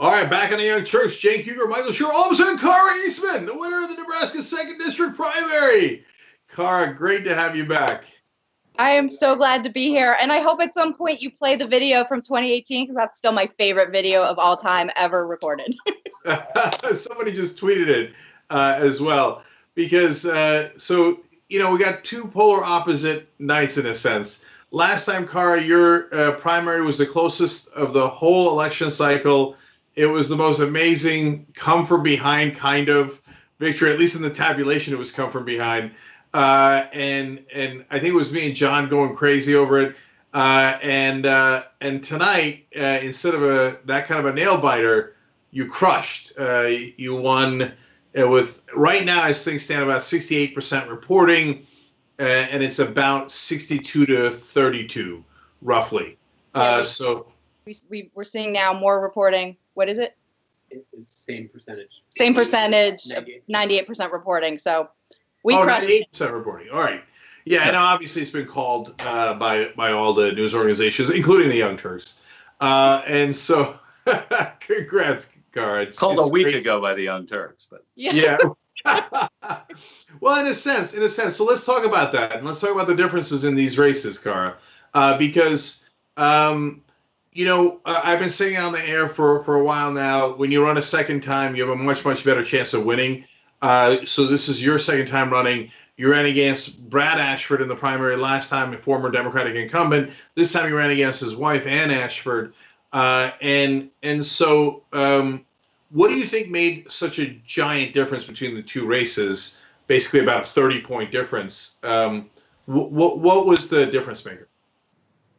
All right, back on the Young Turks, Cenk, Uygur, Michael Shure, and Kara Eastman, the winner of the Nebraska 2nd District primary. Kara, great to have you back. I am so glad to be here, and I hope at some point you play the video from 2018, because that's still my favorite video of all time ever recorded. Somebody just tweeted it as well, because, we got two polar opposite nights in a sense. Last time, Kara, your primary was the closest of the whole election cycle. It was the most amazing come from behind kind of victory, at least in the tabulation. It was come from behind. And I think it was me and John going crazy over it. And tonight, instead of that kind of a nail biter, you crushed. You won with, right now as things stand, about 68% reporting, and it's about 62 to 32 roughly. Yeah, we're seeing now more reporting. What is it? It's same percentage. Same percentage, 98% reporting. So we crushed. 98% reporting. All right. Yeah, and obviously it's been called by all the news organizations, including the Young Turks. And so, congrats, Kara. It's called a week ago by the Young Turks, but yeah. Well, in a sense. So let's talk about that, and let's talk about the differences in these races, Kara, because I've been saying on the air for a while now. When you run a second time, you have a much better chance of winning. So this is your second time running. You ran against Brad Ashford in the primary last time, a former Democratic incumbent. This time you ran against his wife, Ann Ashford. So what do you think made such a giant difference between the two races? Basically about a 30-point difference. What was the difference maker?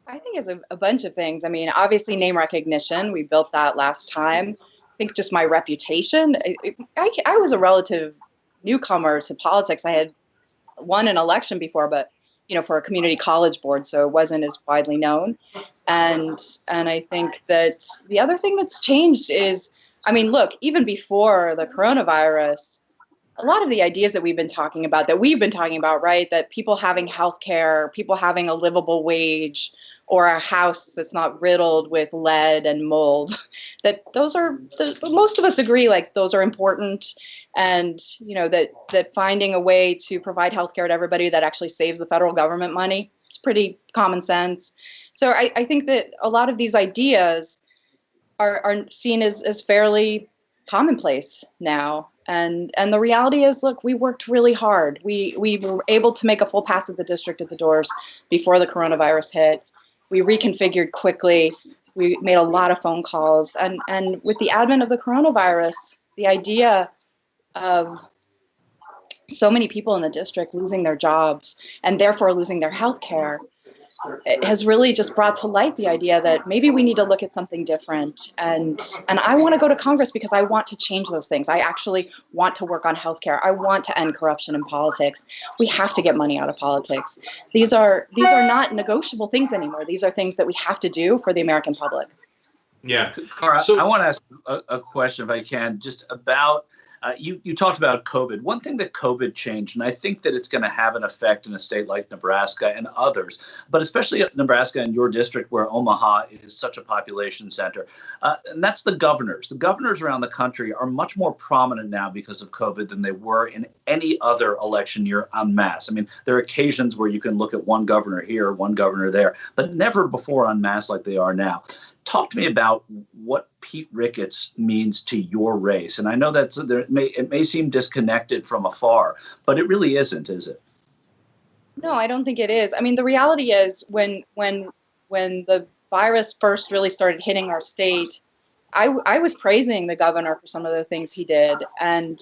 I think it's a bunch of things. I mean, obviously name recognition. We built that last time. I think just my reputation. I was a relative newcomer to politics. I had won an election before, but for a community college board, so it wasn't as widely known. And I think that the other thing that's changed is, I mean, look, even before the coronavirus, a lot of the ideas that we've been talking about, right? That people having health care, people having a livable wage, or a house that's not riddled with lead and mold, that those are, most of us agree, like those are important. And, that finding a way to provide health care to everybody that actually saves the federal government money, it's pretty common sense. So I think that a lot of these ideas are seen as fairly commonplace now. And the reality is, look, we worked really hard. We were able to make a full pass of the district at the doors before the coronavirus hit. We reconfigured quickly. We made a lot of phone calls. And with the advent of the coronavirus, the idea of so many people in the district losing their jobs and therefore losing their health care, it has really just brought to light the idea that maybe we need to look at something different. And I want to go to Congress because I want to change those things. I actually want to work on healthcare. I want to end corruption in politics. We have to get money out of politics. These are not negotiable things anymore. These are things that we have to do for the American public. Yeah. Kara, so I want to ask a question, if I can, just about you talked about COVID. One thing that COVID changed, and I think that it's going to have an effect in a state like Nebraska and others, but especially Nebraska and your district where Omaha is such a population center, and that's the governors. The governors around the country are much more prominent now because of COVID than they were in any other election year en masse. I mean, there are occasions where you can look at one governor here, one governor there, but never before en masse like they are now. Talk to me about what Pete Ricketts means to your race. And I know it may seem disconnected from afar, but it really isn't, is it? No, I don't think it is. I mean, the reality is when the virus first really started hitting our state, I was praising the governor for some of the things he did, and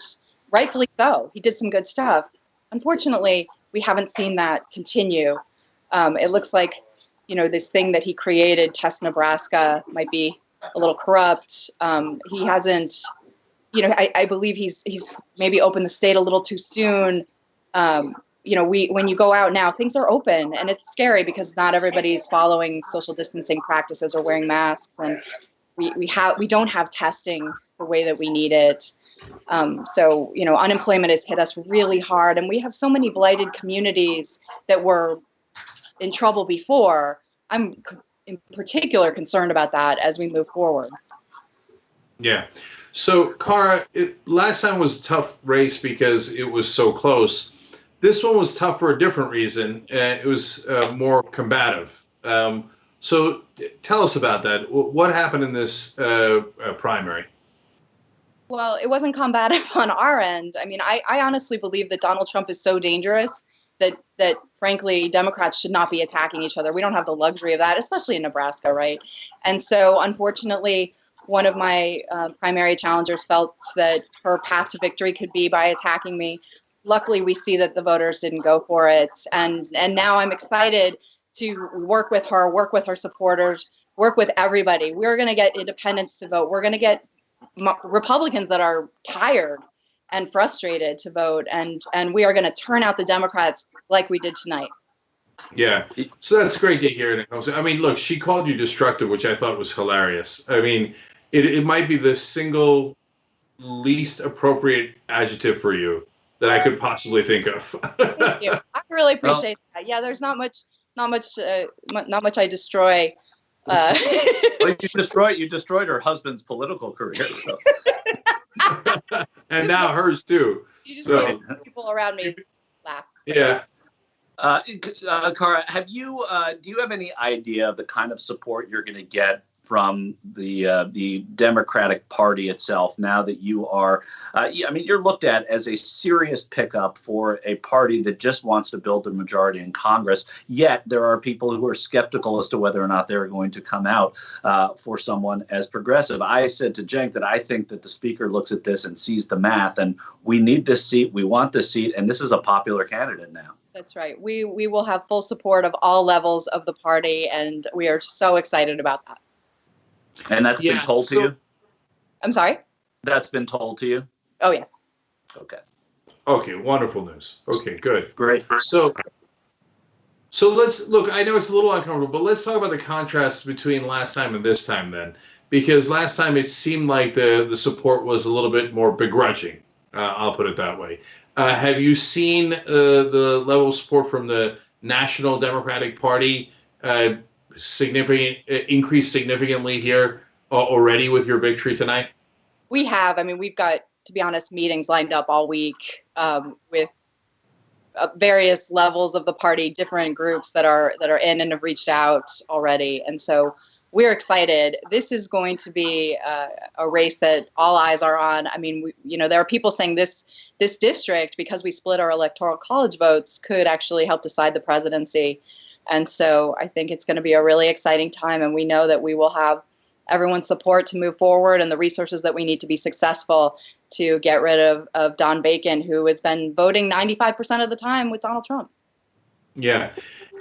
rightfully so. He did some good stuff. Unfortunately, we haven't seen that continue. It looks like this thing that he created, Test Nebraska, might be a little corrupt. He hasn't, I believe he's maybe opened the state a little too soon. When you go out now, things are open, and it's scary because not everybody's following social distancing practices or wearing masks, and we don't have testing the way that we need it. So unemployment has hit us really hard, and we have so many blighted communities that were in trouble before. I'm in particular concerned about that as we move forward. Yeah. So, Kara, last time was a tough race because it was so close. This one was tough for a different reason. It was more combative. So, tell us about that. What happened in this primary? Well, it wasn't combative on our end. I mean, I honestly believe that Donald Trump is so dangerous that frankly, Democrats should not be attacking each other. We don't have the luxury of that, especially in Nebraska, right? And so, unfortunately, one of my primary challengers felt that her path to victory could be by attacking me. Luckily, we see that the voters didn't go for it. And now I'm excited to work with her supporters, work with everybody. We're going to get independents to vote. We're going to get Republicans that are tired and frustrated to vote, and we are going to turn out the Democrats like we did tonight. Yeah, so that's great to hear. I mean, look, she called you destructive, which I thought was hilarious. I mean, it might be the single least appropriate adjective for you that I could possibly think of. Thank you. I really appreciate that. Yeah, there's not much I destroy. Well, you destroyed her husband's political career. So. And now hers too. You just made people around me laugh. Yeah. Kara, do you have any idea of the kind of support you're going to get from the Democratic Party itself now that you are, you're looked at as a serious pickup for a party that just wants to build a majority in Congress, yet there are people who are skeptical as to whether or not they're going to come out for someone as progressive. I said to Cenk that I think that the speaker looks at this and sees the math, and we need this seat, we want this seat, and this is a popular candidate now. That's right. We will have full support of all levels of the party, and we are so excited about that. And that's been told to you? I'm sorry? That's been told to you? Oh, yes. Okay, wonderful news. Okay, good. Great. So let's look, I know it's a little uncomfortable, but let's talk about the contrast between last time and this time then. Because last time it seemed like the support was a little bit more begrudging. I'll put it that way. Have you seen the level of support from the National Democratic Party increase significantly here already with your victory tonight? We have. I mean, we've got, to be honest, meetings lined up all week with various levels of the party, different groups that are in and have reached out already. And so we're excited. This is going to be a race that all eyes are on. I mean, there are people saying this district, because we split our electoral college votes, could actually help decide the presidency. And so I think it's going to be a really exciting time, and we know that we will have everyone's support to move forward and the resources that we need to be successful to get rid of Don Bacon, who has been voting 95% of the time with Donald Trump. Yeah.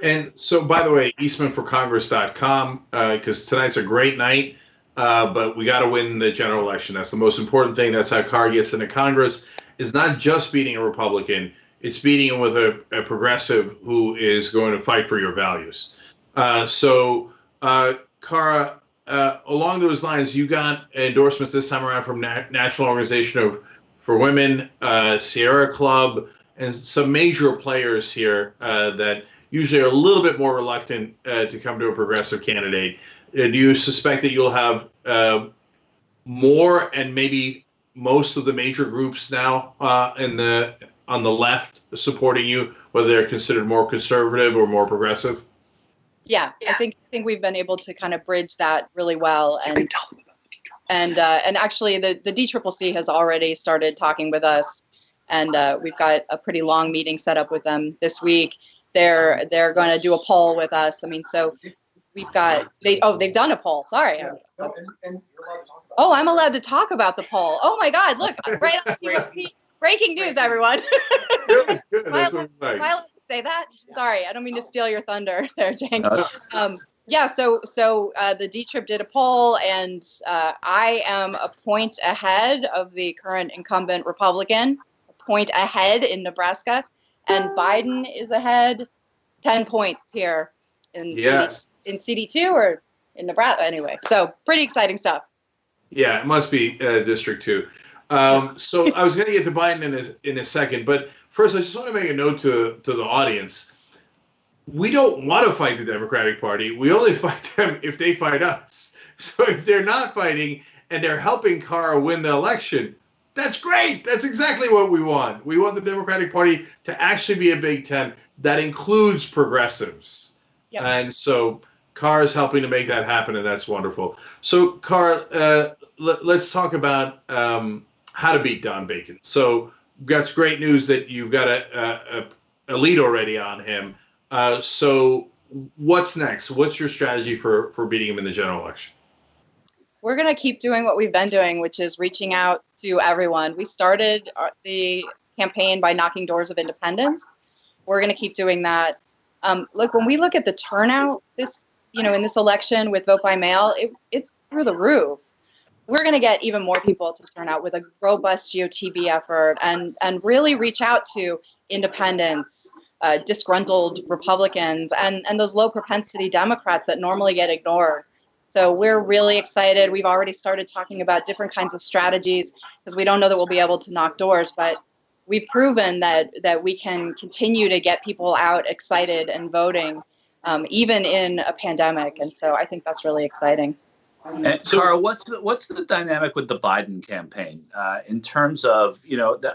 And so, by the way, EastmanForCongress.com, because tonight's a great night, but we got to win the general election. That's the most important thing. That's how Kara gets into Congress, is not just beating a Republican. It's beating him with a progressive who is going to fight for your values. Kara, along those lines, you got endorsements this time around from National Organization for Women, Sierra Club, and some major players here that usually are a little bit more reluctant to come to a progressive candidate. Do you suspect that you'll have more and maybe most of the major groups now on the left supporting you, whether they're considered more conservative or more progressive? Yeah. I think we've been able to kind of bridge that really well, and actually the DCCC has already started talking with us, and we've got a pretty long meeting set up with them this week. They're going to do a poll with us. I mean, so we've got they've done a poll. Sorry. Oh, I'm allowed to talk about the poll. Oh my God! Look, right on TV. Breaking news, everyone. Good. Am I allowed to say that? Sorry, I don't mean to steal your thunder there, Cenk. So the D-Trip did a poll, and I am a point ahead of the current incumbent Republican, a point ahead in Nebraska, and Biden is ahead 10 points here in CD2 or in Nebraska. Anyway, so pretty exciting stuff. Yeah, it must be District 2. So I was going to get to Biden in a second, but first I just want to make a note to the audience. We don't want to fight the Democratic Party. We only fight them if they fight us. So if they're not fighting and they're helping Kara win the election, that's great. That's exactly what we want. We want the Democratic Party to actually be a Big Ten that includes progressives. Yep. And so Kara's helping to make that happen, and that's wonderful. So, Kara, let's talk about how to beat Don Bacon. So that's great news that you've got a lead already on him. So what's next? What's your strategy for beating him in the general election? We're going to keep doing what we've been doing, which is reaching out to everyone. We started the campaign by knocking doors of independents. We're going to keep doing that. Look, when we look at the turnout in this election with vote by mail, it's through the roof. We're going to get even more people to turn out with a robust GOTV effort and really reach out to independents, disgruntled Republicans, and those low propensity Democrats that normally get ignored. So we're really excited. We've already started talking about different kinds of strategies because we don't know that we'll be able to knock doors, but we've proven that we can continue to get people out excited and voting, even in a pandemic. And so I think that's really exciting. And Kara, what's the dynamic with the Biden campaign in terms of,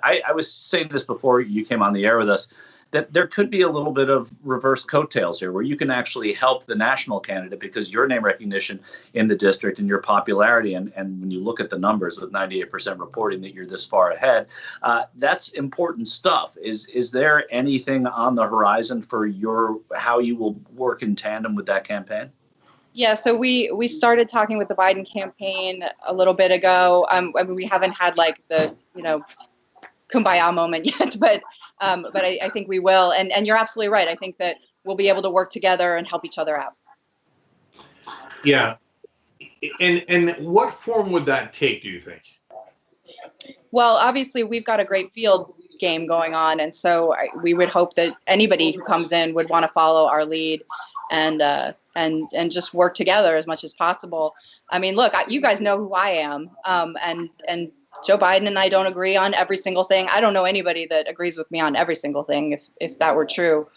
I was saying this before you came on the air with us, that there could be a little bit of reverse coattails here where you can actually help the national candidate because your name recognition in the district and your popularity, and when you look at the numbers with 98% reporting that you're this far ahead, that's important stuff. Is there anything on the horizon for how you will work in tandem with that campaign? Yeah, so we started talking with the Biden campaign a little bit ago. We haven't had like the kumbaya moment yet, but I think we will. And you're absolutely right. I think that we'll be able to work together and help each other out. Yeah, and what form would that take, do you think? Well, obviously we've got a great field game going on, and so we would hope that anybody who comes in would want to follow our lead and just work together as much as possible. I mean, look, you guys know who I am, and Joe Biden and I don't agree on every single thing. I don't know anybody that agrees with me on every single thing. If that were true,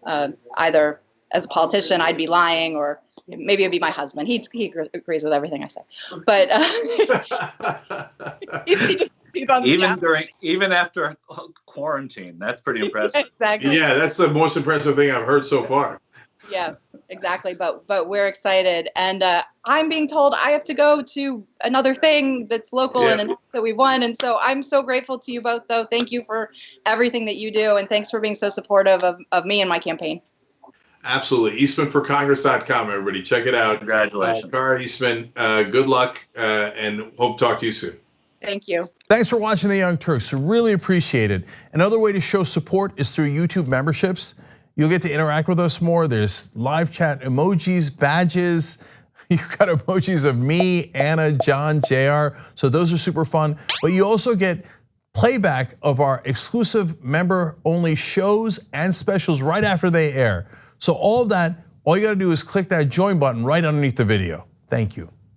either as a politician, I'd be lying, or maybe it'd be my husband. He agrees with everything I say. But he's on even after quarantine, that's pretty impressive. Exactly. Yeah, that's the most impressive thing I've heard so far. Yeah, exactly. But we're excited, and I'm being told I have to go to another thing that's local and that we won. And so I'm so grateful to you both, though. Thank you for everything that you do, and thanks for being so supportive of me and my campaign. Absolutely. EastmanForCongress.com, everybody. Check it out. Congratulations. Kara Eastman, good luck, and hope to talk to you soon. Thank you. Thanks for watching The Young Turks. Really appreciate it. Another way to show support is through YouTube memberships. You'll get to interact with us more. There's live chat emojis, badges. You've got emojis of me, Anna, John, JR. So those are super fun. But you also get playback of our exclusive member-only shows and specials right after they air. So all of that, all you gotta do is click that join button right underneath the video. Thank you.